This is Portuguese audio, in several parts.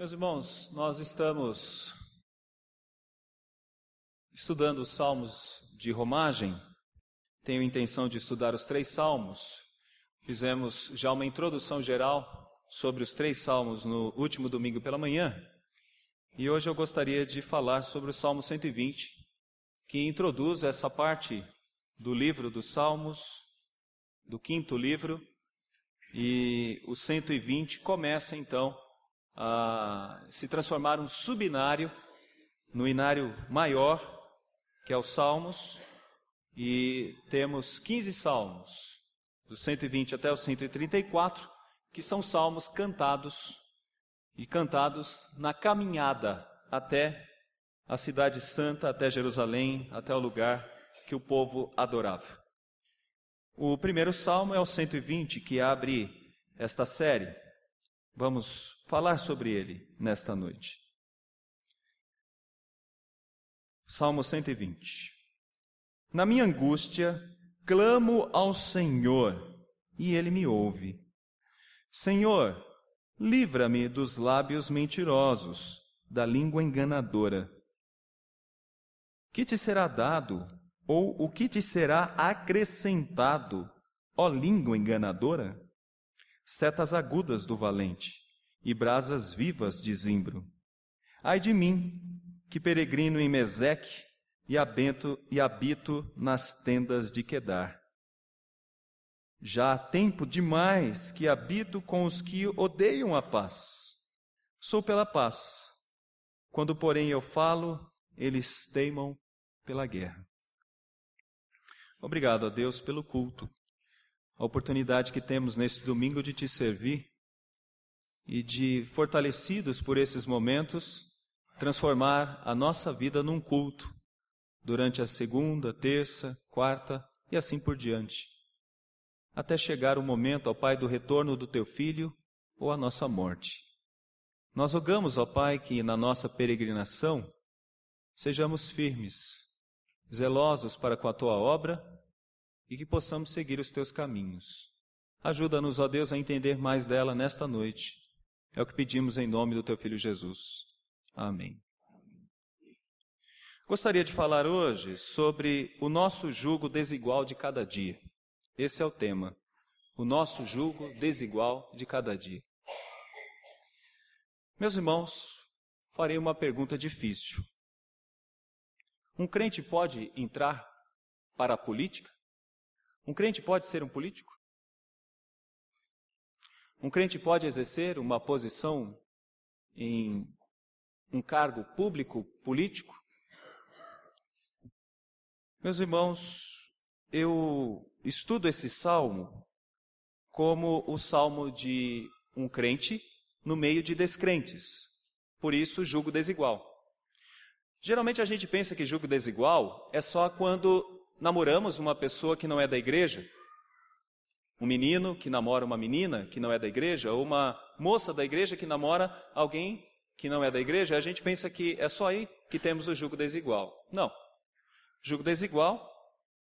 Meus irmãos, nós estamos estudando os Salmos de Romagem. Tenho intenção de estudar os 3 Salmos. Fizemos já uma introdução geral sobre os 3 Salmos no último domingo pela manhã. E hoje eu gostaria de falar sobre o Salmo 120, que introduz essa parte do livro dos Salmos, do 5º livro. E o 120 começa então a se transformar um subinário no inário maior, que é os Salmos, e temos 15 salmos, do 120 até o 134, que são salmos cantados, e cantados na caminhada até a cidade santa, até Jerusalém, até o lugar que o povo adorava. O primeiro salmo é o 120, que abre esta série. Vamos falar sobre ele nesta noite. Salmo 120. Na minha angústia, clamo ao Senhor, e Ele me ouve. Senhor, livra-me dos lábios mentirosos, da língua enganadora. Que te será dado, ou o que te será acrescentado, ó língua enganadora? Setas agudas do valente e brasas vivas de zimbro. Ai de mim, que peregrino em Meseque e habito nas tendas de Quedar. Já há tempo demais que habito com os que odeiam a paz. Sou pela paz. Quando, porém, eu falo, eles teimam pela guerra. Obrigado a Deus pelo culto, a oportunidade que temos neste domingo de te servir e de, fortalecidos por esses momentos, transformar a nossa vida num culto durante a segunda, terça, quarta e assim por diante, até chegar o momento, ó Pai, do retorno do Teu Filho ou a nossa morte. Nós rogamos, ó Pai, que na nossa peregrinação sejamos firmes, zelosos para com a Tua obra e que possamos seguir os Teus caminhos. Ajuda-nos, ó Deus, a entender mais dela nesta noite. É o que pedimos em nome do Teu Filho Jesus. Amém. Gostaria de falar hoje sobre o nosso jugo desigual de cada dia. Esse é o tema. O nosso jugo desigual de cada dia. Meus irmãos, farei uma pergunta difícil. Um crente pode entrar para a política? Um crente pode ser um político? Um crente pode exercer uma posição em um cargo público político? Meus irmãos, eu estudo esse salmo como o salmo de um crente no meio de descrentes. Por isso, jugo desigual. Geralmente a gente pensa que jugo desigual é só quando namoramos uma pessoa que não é da igreja, um menino que namora uma menina que não é da igreja, ou uma moça da igreja que namora alguém que não é da igreja. A gente pensa que é só aí que temos o jugo desigual. Não. Jugo desigual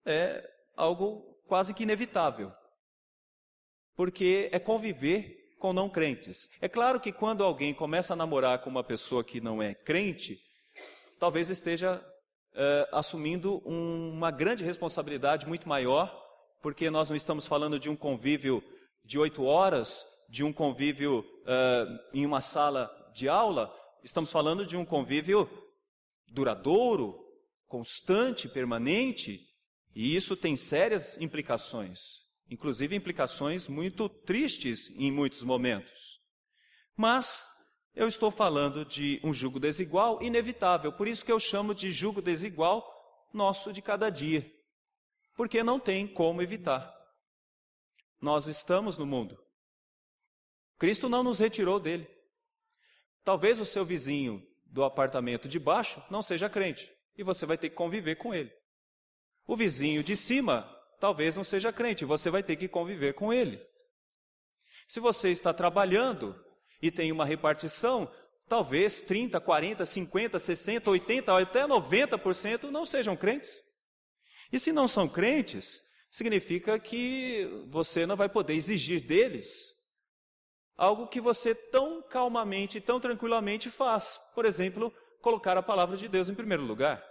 é algo quase que inevitável, porque é conviver com não crentes. É claro que quando alguém começa a namorar com uma pessoa que não é crente, talvez esteja assumindo uma grande responsabilidade muito maior, porque nós não estamos falando de um convívio de 8 horas, de um convívio em uma sala de aula, estamos falando de um convívio duradouro, constante, permanente, e isso tem sérias implicações, inclusive implicações muito tristes em muitos momentos. Mas eu estou falando de um jugo desigual inevitável, por isso que eu chamo de jugo desigual nosso de cada dia, porque não tem como evitar. Nós estamos no mundo. Cristo não nos retirou dele. Talvez o seu vizinho do apartamento de baixo não seja crente, e você vai ter que conviver com ele. O vizinho de cima talvez não seja crente, e você vai ter que conviver com ele. Se você está trabalhando e tem uma repartição, talvez 30, 40, 50, 60, 80, até 90% não sejam crentes. E se não são crentes, significa que você não vai poder exigir deles algo que você tão calmamente, tão tranquilamente faz. Por exemplo, colocar a palavra de Deus em primeiro lugar.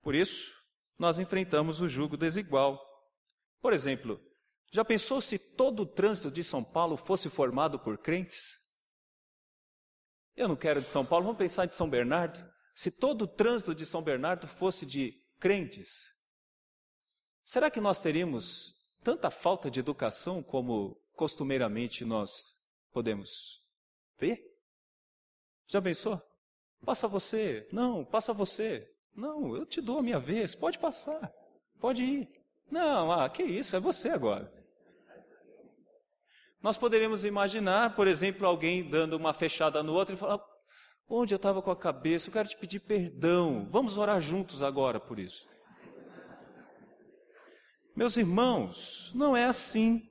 Por isso, nós enfrentamos o jugo desigual. Por exemplo, já pensou se todo o trânsito de São Paulo fosse formado por crentes? Eu não quero de São Paulo, vamos pensar de São Bernardo. Se todo o trânsito de São Bernardo fosse de crentes, será que nós teríamos tanta falta de educação como costumeiramente nós podemos ver? Já pensou? Passa você. Não, passa você. Não, eu te dou a minha vez. Pode passar. Pode ir. Não, que isso, é você agora. Nós poderíamos imaginar, por exemplo, alguém dando uma fechada no outro e falar: onde eu estava com a cabeça, eu quero te pedir perdão. Vamos orar juntos agora por isso. Meus irmãos, não é assim.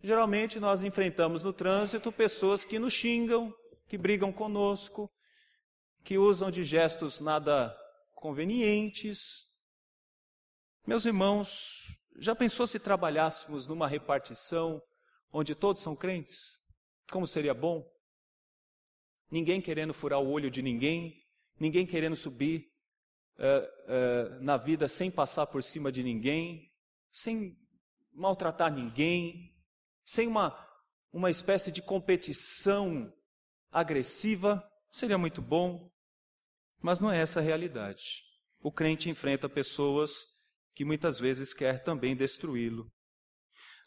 Geralmente nós enfrentamos no trânsito pessoas que nos xingam, que brigam conosco, que usam de gestos nada convenientes. Meus irmãos, já pensou se trabalhássemos numa repartição onde todos são crentes? Como seria bom? Ninguém querendo furar o olho de ninguém, ninguém querendo subir na vida sem passar por cima de ninguém, sem maltratar ninguém, sem uma espécie de competição agressiva. Seria muito bom, mas não é essa a realidade. O crente enfrenta pessoas que muitas vezes quer também destruí-lo.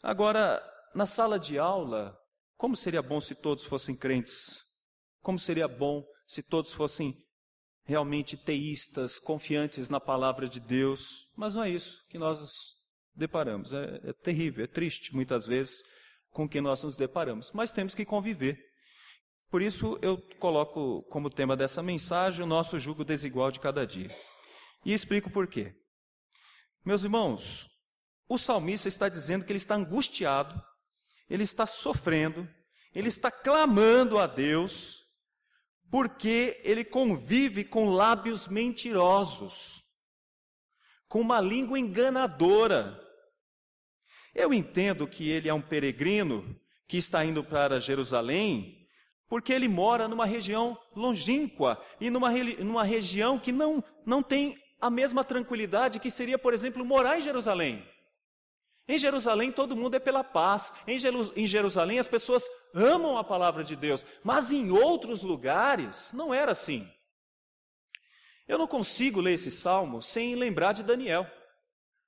Agora, na sala de aula, como seria bom se todos fossem crentes? Como seria bom se todos fossem realmente teístas, confiantes na palavra de Deus? Mas não é isso que nós nos deparamos. É terrível, é triste muitas vezes com o que nós nos deparamos, mas temos que conviver. Por isso eu coloco como tema dessa mensagem o nosso jugo desigual de cada dia. E explico por quê. Meus irmãos, o salmista está dizendo que ele está angustiado, ele está sofrendo, ele está clamando a Deus, porque ele convive com lábios mentirosos, com uma língua enganadora. Eu entendo que ele é um peregrino que está indo para Jerusalém, porque ele mora numa região longínqua e numa região que não tem a mesma tranquilidade que seria, por exemplo, morar em Jerusalém. Em Jerusalém todo mundo é pela paz, em Jerusalém as pessoas amam a palavra de Deus, mas em outros lugares não era assim. Eu não consigo ler esse salmo sem lembrar de Daniel.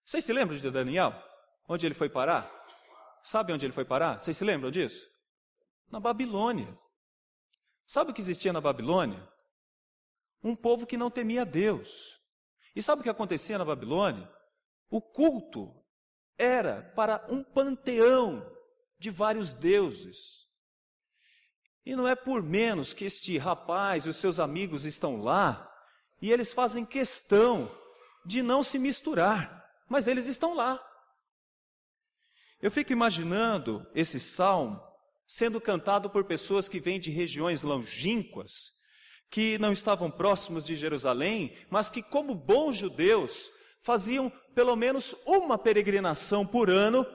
Vocês se lembram de Daniel? Onde ele foi parar? Sabe onde ele foi parar? Vocês se lembram disso? Na Babilônia. Sabe o que existia na Babilônia? Um povo que não temia Deus. E sabe o que acontecia na Babilônia? O culto era para um panteão de vários deuses. E não é por menos que este rapaz e os seus amigos estão lá, e eles fazem questão de não se misturar, mas eles estão lá. Eu fico imaginando esse salmo sendo cantado por pessoas que vêm de regiões longínquas, que não estavam próximos de Jerusalém, mas que, como bons judeus, faziam pelo menos uma peregrinação por ano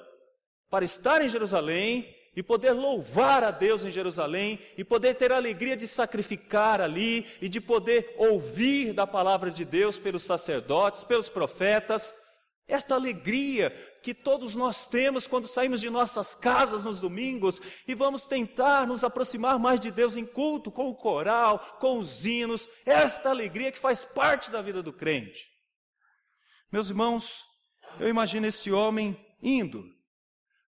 para estar em Jerusalém e poder louvar a Deus em Jerusalém e poder ter a alegria de sacrificar ali e de poder ouvir da palavra de Deus pelos sacerdotes, pelos profetas. Esta alegria que todos nós temos quando saímos de nossas casas nos domingos e vamos tentar nos aproximar mais de Deus em culto, com o coral, com os hinos, esta alegria que faz parte da vida do crente. Meus irmãos, eu imagino esse homem indo,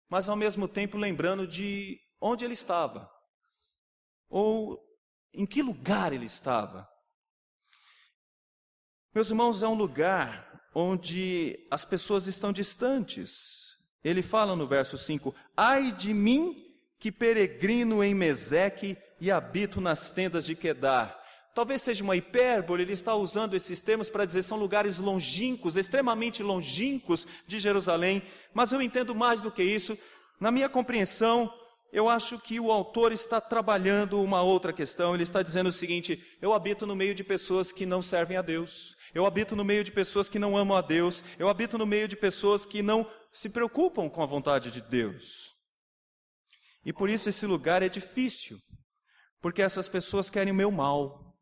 mas ao mesmo tempo lembrando de onde ele estava, ou em que lugar ele estava. Meus irmãos, é um lugar onde as pessoas estão distantes. Ele fala no verso 5, ai de mim que peregrino em Meseque e habito nas tendas de Quedar. Talvez seja uma hipérbole, ele está usando esses termos para dizer que são lugares longínquos, extremamente longínquos de Jerusalém, mas eu entendo mais do que isso. Na minha compreensão, eu acho que o autor está trabalhando uma outra questão. Ele está dizendo o seguinte: eu habito no meio de pessoas que não servem a Deus, eu habito no meio de pessoas que não amam a Deus, eu habito no meio de pessoas que não se preocupam com a vontade de Deus. E por isso esse lugar é difícil, porque essas pessoas querem o meu mal.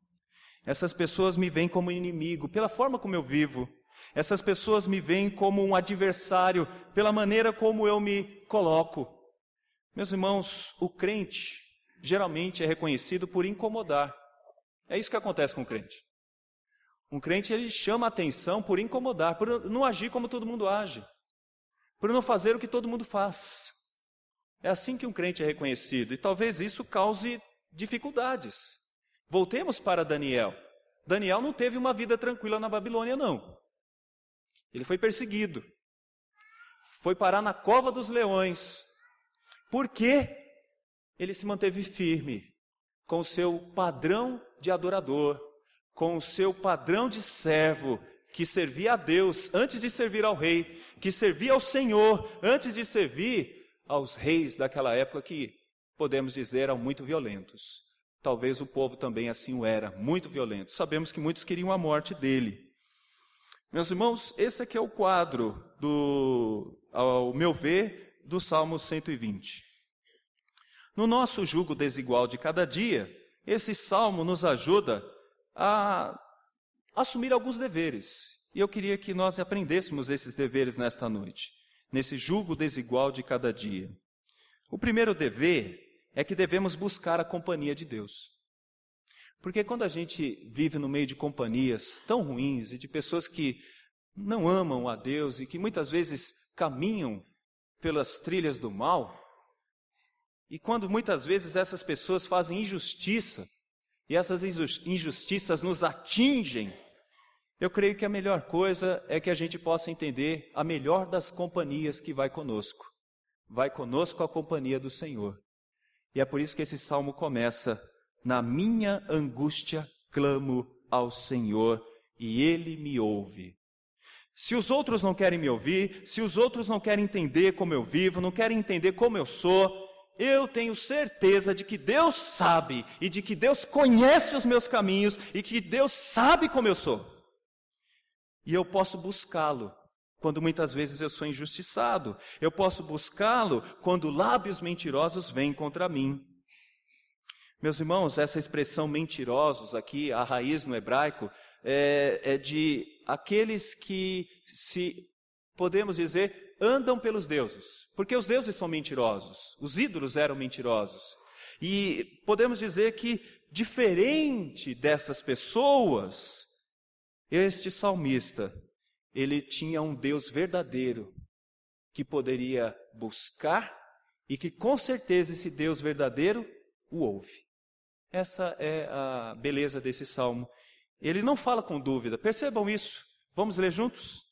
Essas pessoas me veem como inimigo, pela forma como eu vivo. Essas pessoas me veem como um adversário, pela maneira como eu me coloco. Meus irmãos, o crente geralmente é reconhecido por incomodar. É isso que acontece com o crente. Um crente, ele chama a atenção por incomodar, por não agir como todo mundo age, por não fazer o que todo mundo faz. É assim que um crente é reconhecido, e talvez isso cause dificuldades. Voltemos para Daniel. Daniel não teve uma vida tranquila na Babilônia, não. Ele foi perseguido. Foi parar na cova dos leões. Por quê? Ele se manteve firme com o seu padrão de adorador, com o seu padrão de servo, que servia a Deus antes de servir ao rei, que servia ao Senhor antes de servir aos reis daquela época que, podemos dizer, eram muito violentos. Talvez o povo também assim o era, muito violento. Sabemos que muitos queriam a morte dele. Meus irmãos, esse aqui é o quadro, ao meu ver, do Salmo 120. No nosso jugo desigual de cada dia, esse salmo nos ajuda a assumir alguns deveres. E eu queria que nós aprendêssemos esses deveres nesta noite, nesse jugo desigual de cada dia. O primeiro dever é que devemos buscar a companhia de Deus. Porque quando a gente vive no meio de companhias tão ruins e de pessoas que não amam a Deus e que muitas vezes caminham pelas trilhas do mal, e quando muitas vezes essas pessoas fazem injustiça, e essas injustiças nos atingem, eu creio que a melhor coisa é que a gente possa entender a melhor das companhias que vai conosco. Vai conosco a companhia do Senhor. E é por isso que esse salmo começa: na minha angústia clamo ao Senhor e Ele me ouve. Se os outros não querem me ouvir, se os outros não querem entender como eu vivo, não querem entender como eu sou, eu tenho certeza de que Deus sabe e de que Deus conhece os meus caminhos e que Deus sabe como eu sou. E eu posso buscá-lo quando muitas vezes eu sou injustiçado. Eu posso buscá-lo quando lábios mentirosos vêm contra mim. Meus irmãos, essa expressão mentirosos aqui, a raiz no hebraico, é de aqueles que, se podemos dizer, andam pelos deuses. Porque os deuses são mentirosos, os ídolos eram mentirosos. E podemos dizer que, diferente dessas pessoas, este salmista, ele tinha um Deus verdadeiro que poderia buscar e que com certeza esse Deus verdadeiro o ouve. Essa é a beleza desse salmo. Ele não fala com dúvida, percebam isso. Vamos ler juntos?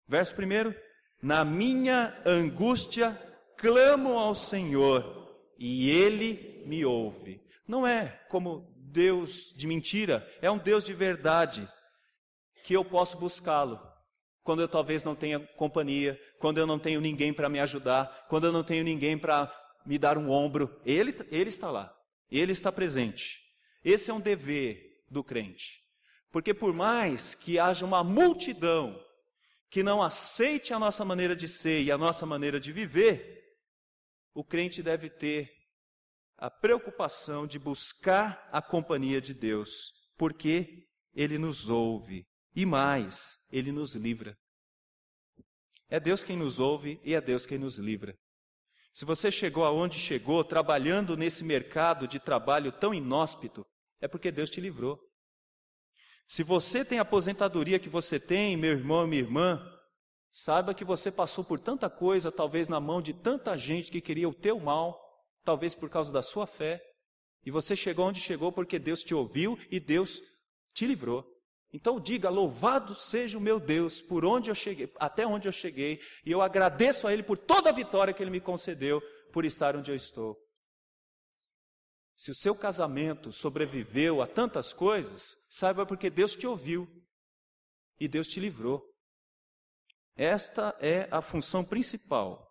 Verso 1: na minha angústia clamo ao Senhor e Ele me ouve. Não é como Deus de mentira, é um Deus de verdade, que eu posso buscá-lo quando eu talvez não tenha companhia, quando eu não tenho ninguém para me ajudar, quando eu não tenho ninguém para me dar um ombro. Ele está lá, Ele está presente. Esse é um dever do crente. Porque por mais que haja uma multidão que não aceite a nossa maneira de ser e a nossa maneira de viver, o crente deve ter a preocupação de buscar a companhia de Deus, porque Ele nos ouve. E mais, Ele nos livra. É Deus quem nos ouve e é Deus quem nos livra. Se você chegou aonde chegou, trabalhando nesse mercado de trabalho tão inóspito, é porque Deus te livrou. Se você tem a aposentadoria que você tem, meu irmão e minha irmã, saiba que você passou por tanta coisa, talvez na mão de tanta gente que queria o teu mal, talvez por causa da sua fé, e você chegou onde chegou porque Deus te ouviu e Deus te livrou. Então diga: louvado seja o meu Deus por onde eu cheguei, até onde eu cheguei, e eu agradeço a Ele por toda a vitória que Ele me concedeu, por estar onde eu estou. Se o seu casamento sobreviveu a tantas coisas, saiba porque Deus te ouviu e Deus te livrou. Esta é a função principal.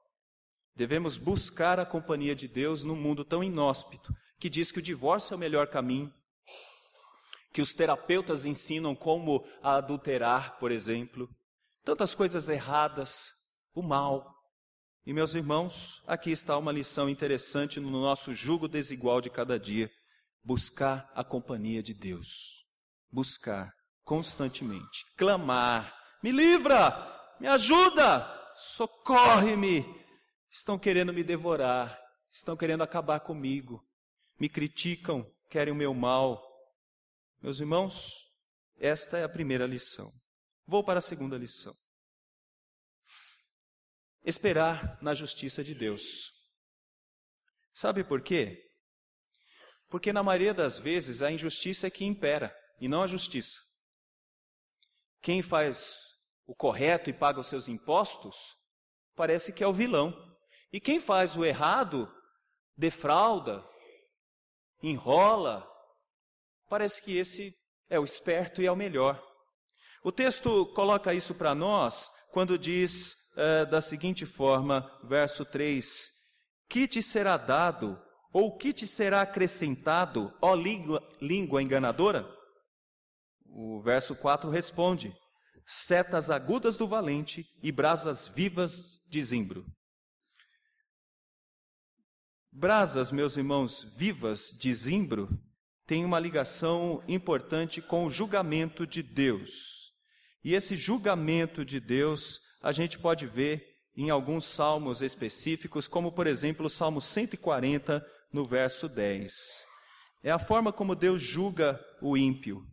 Devemos buscar a companhia de Deus num mundo tão inóspito, que diz que o divórcio é o melhor caminho, que os terapeutas ensinam como adulterar, por exemplo, tantas coisas erradas, o mal. E, meus irmãos, aqui está uma lição interessante no nosso jugo desigual de cada dia. Buscar a companhia de Deus. Buscar constantemente. Clamar. Me livra! Me ajuda! Socorre-me! Estão querendo me devorar. Estão querendo acabar comigo. Me criticam, querem o meu mal. Meus irmãos, esta é a primeira lição. Vou para a segunda lição. Esperar na justiça de Deus. Sabe por quê? Porque na maioria das vezes a injustiça é que impera, e não a justiça. Quem faz o correto e paga os seus impostos, parece que é o vilão. E quem faz o errado, defrauda, enrola, parece que esse é o esperto e é o melhor. O texto coloca isso para nós quando diz da seguinte forma, verso 3, que te será dado, ou que te será acrescentado, ó língua enganadora? O verso 4 responde, setas agudas do valente e brasas vivas de zimbro. Brasas, meus irmãos, vivas de zimbro, tem uma ligação importante com o julgamento de Deus. E esse julgamento de Deus a gente pode ver em alguns salmos específicos, como por exemplo o Salmo 140, no verso 10. É a forma como Deus julga o ímpio.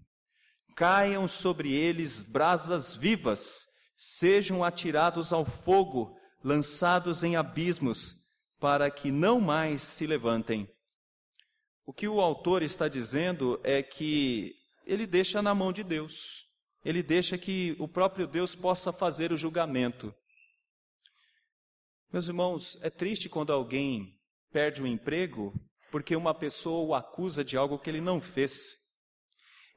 Caiam sobre eles brasas vivas, sejam atirados ao fogo, lançados em abismos, para que não mais se levantem. O que o autor está dizendo é que ele deixa na mão de Deus. Ele deixa que o próprio Deus possa fazer o julgamento. Meus irmãos, é triste quando alguém perde o emprego porque uma pessoa o acusa de algo que ele não fez.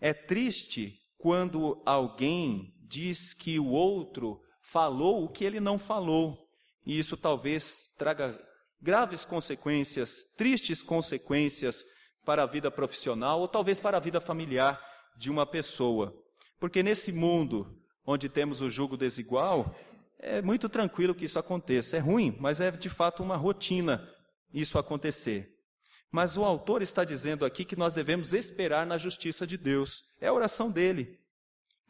É triste quando alguém diz que o outro falou o que ele não falou. E isso talvez traga graves consequências, tristes consequências para a vida profissional ou talvez para a vida familiar de uma pessoa. Porque nesse mundo onde temos o jugo desigual, é muito tranquilo que isso aconteça. É ruim, mas é de fato uma rotina isso acontecer. Mas o autor está dizendo aqui que nós devemos esperar na justiça de Deus. É a oração dele.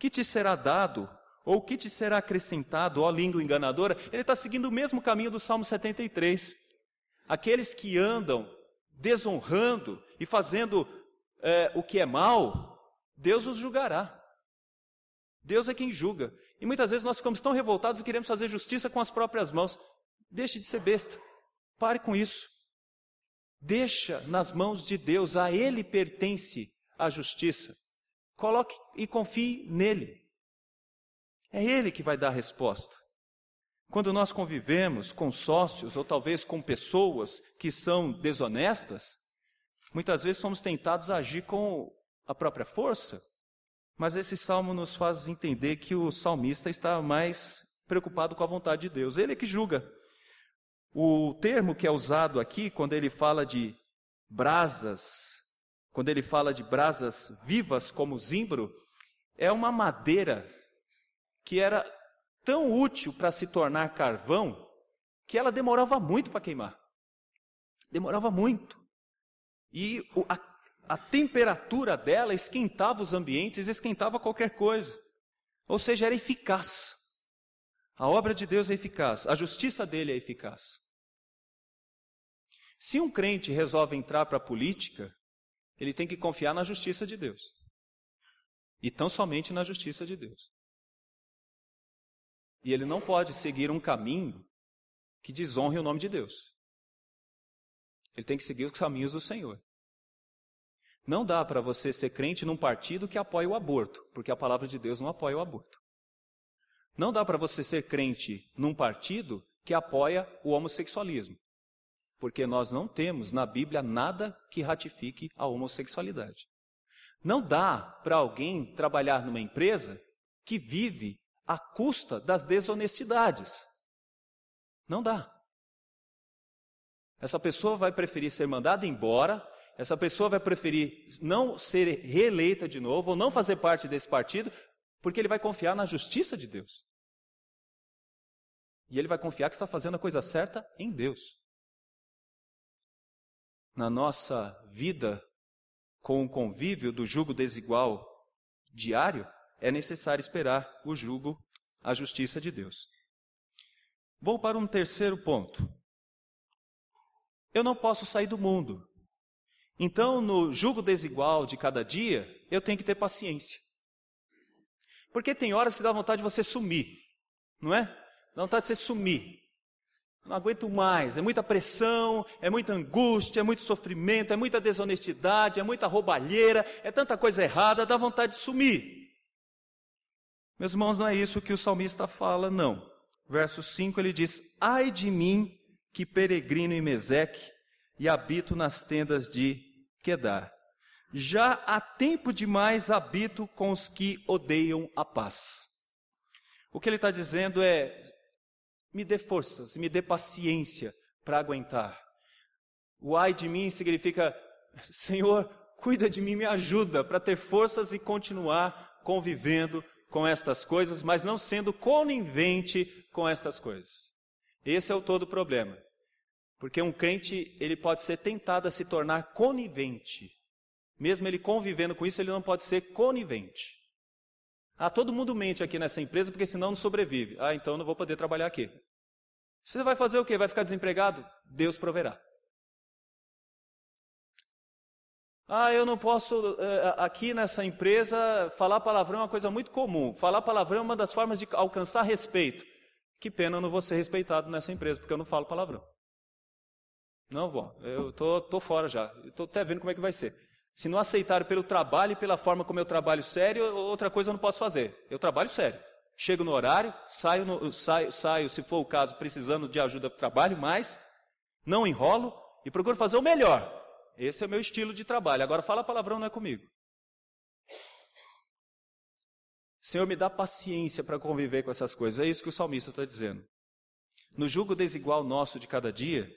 Que te será dado, ou que te será acrescentado, ó língua enganadora? Ele está seguindo o mesmo caminho do Salmo 73. Aqueles que andam desonrando e fazendo o que é mal, Deus os julgará. Deus é quem julga. E muitas vezes nós ficamos tão revoltados e queremos fazer justiça com as próprias mãos. Deixe de ser besta. Pare com isso. Deixa nas mãos de Deus. A Ele pertence a justiça. Coloque e confie nele. É Ele que vai dar a resposta. Quando nós convivemos com sócios ou talvez com pessoas que são desonestas, muitas vezes somos tentados a agir com a própria força. Mas esse salmo nos faz entender que o salmista está mais preocupado com a vontade de Deus. Ele é que julga. O termo que é usado aqui, quando ele fala de brasas, quando ele fala de brasas vivas como zimbro, é uma madeira que era tão útil para se tornar carvão, que ela demorava muito para queimar. Demorava muito. E a temperatura dela esquentava os ambientes, esquentava qualquer coisa. Ou seja, era eficaz. A obra de Deus é eficaz, a justiça dele é eficaz. Se um crente resolve entrar para a política, ele tem que confiar na justiça de Deus. E tão somente na justiça de Deus. E ele não pode seguir um caminho que desonre o nome de Deus. Ele tem que seguir os caminhos do Senhor. Não dá para você ser crente num partido que apoia o aborto, porque a palavra de Deus não apoia o aborto. Não dá para você ser crente num partido que apoia o homossexualismo, porque nós não temos na Bíblia nada que ratifique a homossexualidade. Não dá para alguém trabalhar numa empresa que vive à custa das desonestidades. Não dá. Essa pessoa vai preferir ser mandada embora. Essa pessoa vai preferir não ser reeleita de novo, ou não fazer parte desse partido, porque ele vai confiar na justiça de Deus. E ele vai confiar que está fazendo a coisa certa em Deus. Na nossa vida, com o convívio do jugo desigual diário, é necessário esperar o jugo, a justiça de Deus. Vou para um terceiro ponto. Eu não posso sair do mundo. Então, no jugo desigual de cada dia, eu tenho que ter paciência. Porque tem horas que dá vontade de você sumir, não é? Dá vontade de você sumir. Não aguento mais, é muita pressão, é muita angústia, é muito sofrimento, é muita desonestidade, é muita roubalheira, é tanta coisa errada, dá vontade de sumir. Meus irmãos, não é isso que o salmista fala, não. Verso 5 ele diz: ai de mim que peregrino em Meseque e habito nas tendas de Quedar. Já há tempo demais habito com os que odeiam a paz. O que ele está dizendo é: me dê forças, me dê paciência para aguentar. O ai de mim significa: Senhor, cuida de mim, me ajuda para ter forças e continuar convivendo com estas coisas, mas não sendo conivente com estas coisas. Esse é o todo problema. Porque um crente, ele pode ser tentado a se tornar conivente. Mesmo ele convivendo com isso, ele não pode ser conivente. Todo mundo mente aqui nessa empresa, porque senão não sobrevive. Então eu não vou poder trabalhar aqui. Você vai fazer o quê? Vai ficar desempregado? Deus proverá. Eu não posso, aqui nessa empresa, falar palavrão é uma coisa muito comum. Falar palavrão é uma das formas de alcançar respeito. Que pena eu não vou ser respeitado nessa empresa, porque eu não falo palavrão. Não, bom, eu tô fora já. Estou até vendo como é que vai ser. Se não aceitarem pelo trabalho e pela forma como eu trabalho sério, outra coisa eu não posso fazer. Eu trabalho sério. Chego no horário, saio, se for o caso, precisando de ajuda para o trabalho, mas não enrolo e procuro fazer o melhor. Esse é o meu estilo de trabalho. Agora, falar palavrão não é comigo. Senhor, me dá paciência para conviver com essas coisas. É isso que o salmista está dizendo. No jugo desigual nosso de cada dia,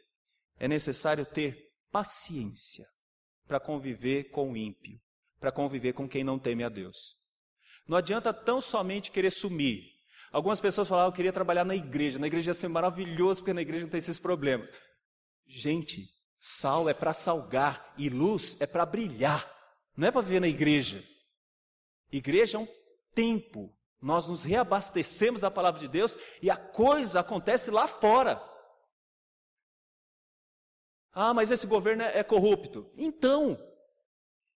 é necessário ter paciência para conviver com o ímpio, para conviver com quem não teme a Deus. Não adianta tão somente querer sumir. Algumas pessoas falam: eu queria trabalhar na igreja ia ser maravilhoso, porque na igreja não tem esses problemas. Gente, sal é para salgar e luz é para brilhar, não é para viver na igreja. Igreja é um tempo, nós nos reabastecemos da palavra de Deus e a coisa acontece lá fora. Mas esse governo é corrupto. Então,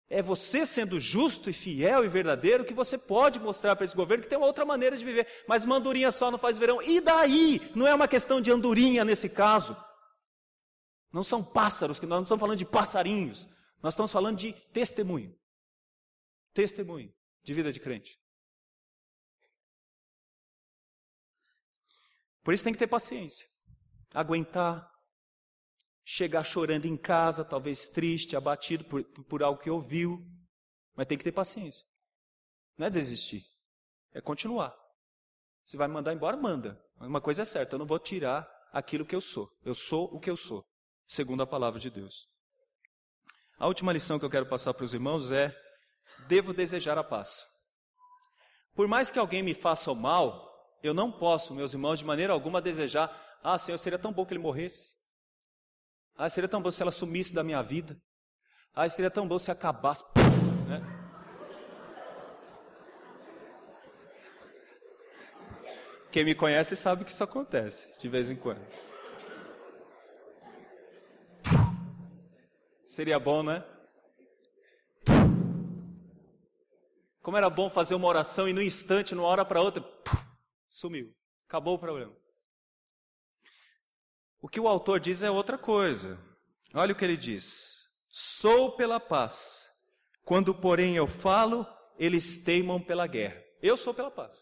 é você sendo justo e fiel e verdadeiro que você pode mostrar para esse governo que tem uma outra maneira de viver. Mas uma andorinha só não faz verão. E daí? Não é uma questão de andorinha nesse caso. Não são pássaros, que nós não estamos falando de passarinhos. Nós estamos falando de testemunho. Testemunho de vida de crente. Por isso tem que ter paciência. Aguentar. Chegar chorando em casa, talvez triste, abatido por algo que ouviu. Mas tem que ter paciência. Não é desistir. É continuar. Se vai me mandar embora, manda. Mas uma coisa é certa, eu não vou tirar aquilo que eu sou. Eu sou o que eu sou, segundo a palavra de Deus. A última lição que eu quero passar para os irmãos é: devo desejar a paz. Por mais que alguém me faça o mal, eu não posso, meus irmãos, de maneira alguma desejar: Senhor, seria tão bom que ele morresse. Seria tão bom se ela sumisse da minha vida. Seria tão bom se acabasse. Né? Quem me conhece sabe que isso acontece de vez em quando. Seria bom, né? Como era bom fazer uma oração e no instante, numa hora para outra, sumiu. Acabou o problema. O que o autor diz é outra coisa. Olha o que ele diz: sou pela paz. Quando, porém, eu falo, eles teimam pela guerra. Eu sou pela paz.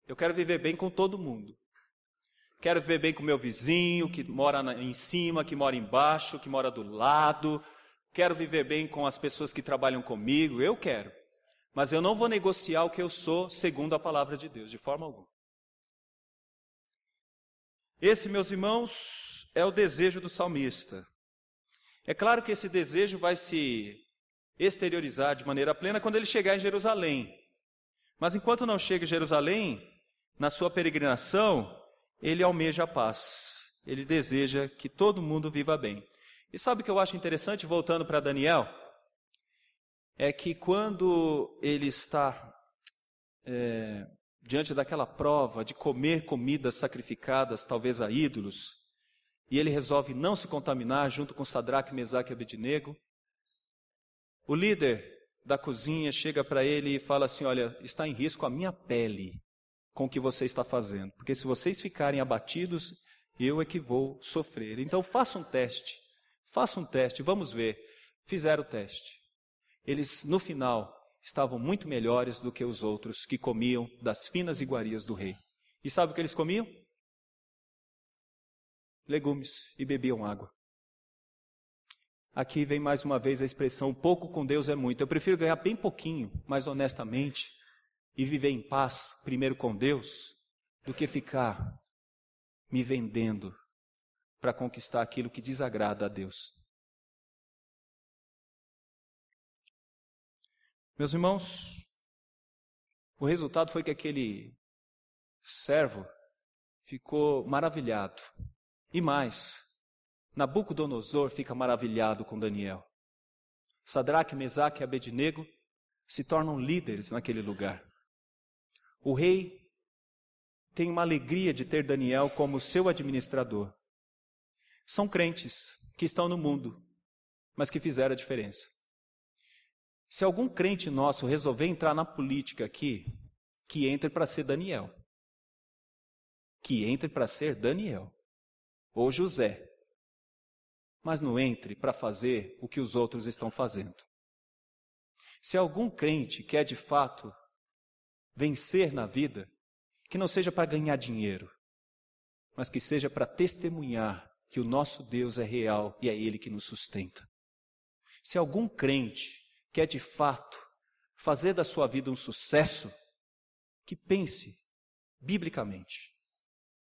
Eu quero viver bem com todo mundo. Quero viver bem com meu vizinho, que mora em cima, que mora embaixo, que mora do lado. Quero viver bem com as pessoas que trabalham comigo. Eu quero. Mas eu não vou negociar o que eu sou segundo a palavra de Deus, de forma alguma. Esse, meus irmãos, é o desejo do salmista. É claro que esse desejo vai se exteriorizar de maneira plena quando ele chegar em Jerusalém. Mas enquanto não chega em Jerusalém, na sua peregrinação, ele almeja a paz. Ele deseja que todo mundo viva bem. E sabe o que eu acho interessante, voltando para Daniel? É que quando ele está diante daquela prova de comer comidas sacrificadas, talvez a ídolos, e ele resolve não se contaminar junto com Sadraque, Mesaque e Abednego, o líder da cozinha chega para ele e fala assim: olha, está em risco a minha pele com o que você está fazendo, porque se vocês ficarem abatidos, eu é que vou sofrer. Então faça um teste, vamos ver. Fizeram o teste. Eles, no final, estavam muito melhores do que os outros que comiam das finas iguarias do rei. E sabe o que eles comiam? Legumes e bebiam água. Aqui vem mais uma vez a expressão: pouco com Deus é muito. Eu prefiro ganhar bem pouquinho, mas honestamente, e viver em paz, primeiro com Deus, do que ficar me vendendo para conquistar aquilo que desagrada a Deus. Meus irmãos, o resultado foi que aquele servo ficou maravilhado. E mais, Nabucodonosor fica maravilhado com Daniel. Sadraque, Mesaque e Abednego se tornam líderes naquele lugar. O rei tem uma alegria de ter Daniel como seu administrador. São crentes que estão no mundo, mas que fizeram a diferença. Se algum crente nosso resolver entrar na política aqui, que entre para ser Daniel. Que entre para ser Daniel. Ou José. Mas não entre para fazer o que os outros estão fazendo. Se algum crente quer de fato vencer na vida, que não seja para ganhar dinheiro, mas que seja para testemunhar que o nosso Deus é real e é Ele que nos sustenta. Se algum crente quer de fato fazer da sua vida um sucesso, que pense biblicamente.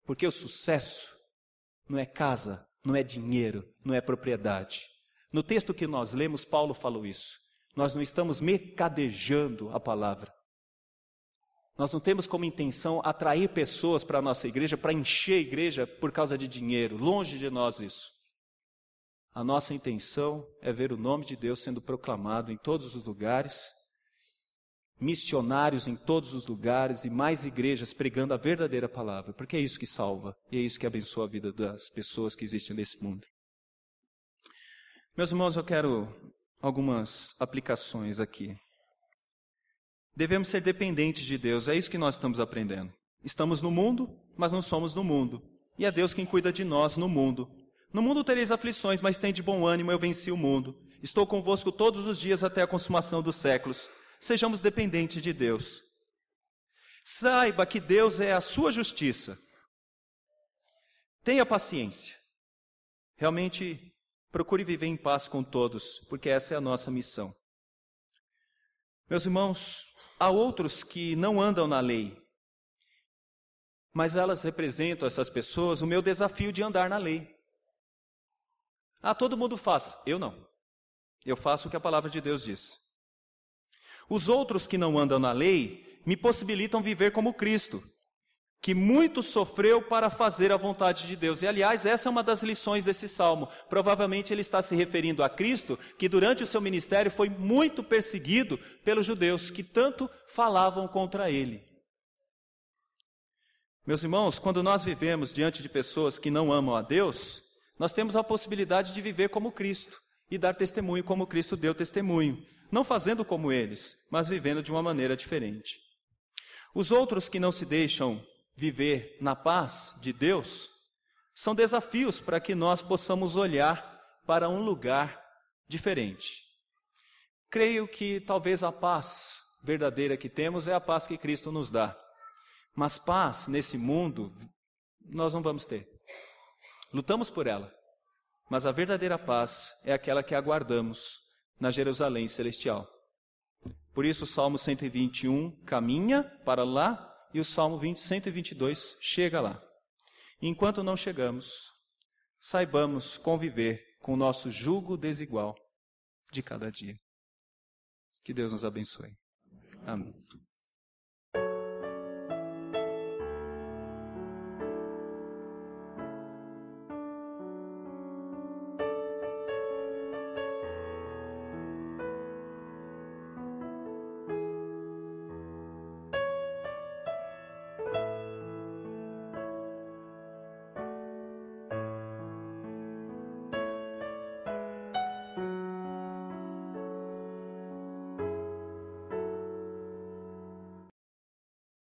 Porque o sucesso não é casa, não é dinheiro, não é propriedade. No texto que nós lemos, Paulo falou isso. Nós não estamos mercadejando a palavra. Nós não temos como intenção atrair pessoas para a nossa igreja, para encher a igreja por causa de dinheiro. Longe de nós isso. A nossa intenção é ver o nome de Deus sendo proclamado em todos os lugares, missionários em todos os lugares e mais igrejas pregando a verdadeira palavra, porque é isso que salva e é isso que abençoa a vida das pessoas que existem nesse mundo. Meus irmãos, eu quero algumas aplicações aqui. Devemos ser dependentes de Deus, é isso que nós estamos aprendendo. Estamos no mundo, mas não somos do mundo. E é Deus quem cuida de nós no mundo. No mundo tereis aflições, mas tende bom ânimo, eu venci o mundo. Estou convosco todos os dias até a consumação dos séculos. Sejamos dependentes de Deus. Saiba que Deus é a sua justiça. Tenha paciência. Realmente, procure viver em paz com todos, porque essa é a nossa missão. Meus irmãos, há outros que não andam na lei, mas elas representam, essas pessoas, o meu desafio de andar na lei. Todo mundo faz. Eu não. Eu faço o que a palavra de Deus diz. Os outros que não andam na lei me possibilitam viver como Cristo, que muito sofreu para fazer a vontade de Deus. E, aliás, essa é uma das lições desse salmo. Provavelmente ele está se referindo a Cristo, que durante o seu ministério foi muito perseguido pelos judeus, que tanto falavam contra ele. Meus irmãos, quando nós vivemos diante de pessoas que não amam a Deus, nós temos a possibilidade de viver como Cristo e dar testemunho como Cristo deu testemunho. Não fazendo como eles, mas vivendo de uma maneira diferente. Os outros que não se deixam viver na paz de Deus são desafios para que nós possamos olhar para um lugar diferente. Creio que talvez a paz verdadeira que temos é a paz que Cristo nos dá. Mas paz nesse mundo nós não vamos ter. Lutamos por ela, mas a verdadeira paz é aquela que aguardamos na Jerusalém celestial. Por isso o Salmo 121 caminha para lá e o Salmo 122 chega lá. E enquanto não chegamos, saibamos conviver com o nosso jugo desigual de cada dia. Que Deus nos abençoe. Amém.